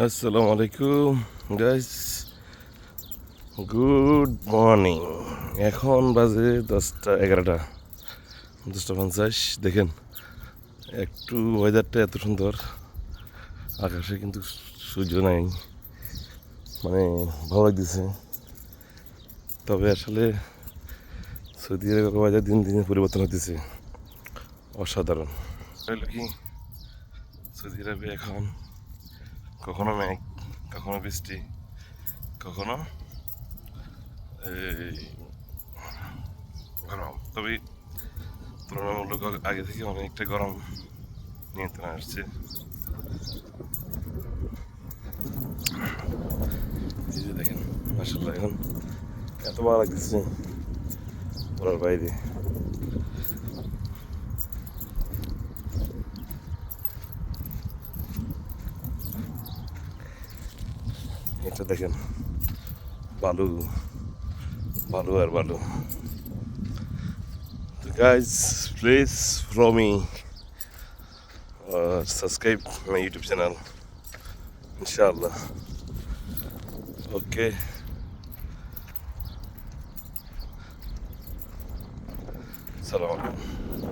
আসসালামু আলাইকুম guys, good morning. এখন বাজে 10টা 11টা 10টা 50। দেখেন একটু ওয়েদারটা এত সুন্দর, আকাশে কিন্তু সূর্য নাই, মানে ভালো লাগতেছে। তবে আসলে সৌদি আরবের ওয়েদার দিন দিন পরিবর্তন হতেছে, অসাধারণ। হলো কি, সৌদি আরবে এখন কখনো মেঘ, কখনো বৃষ্টি, কখনো এই গরম। তবে তুলনামূলক আগে থেকে অনেকটা গরম নিয়ন্ত্রণে আসছে। এই যে দেখেন, মাসাল্লাহ এখন এত ভালো লাগতেছে বলার বাইরে। এটা দেখেন, বালু বালু আর বালু। তো guys, please follow me, subscribe my YouTube channel ইনশাআল্লাহ। ওকে, সালাম আলাইকুম।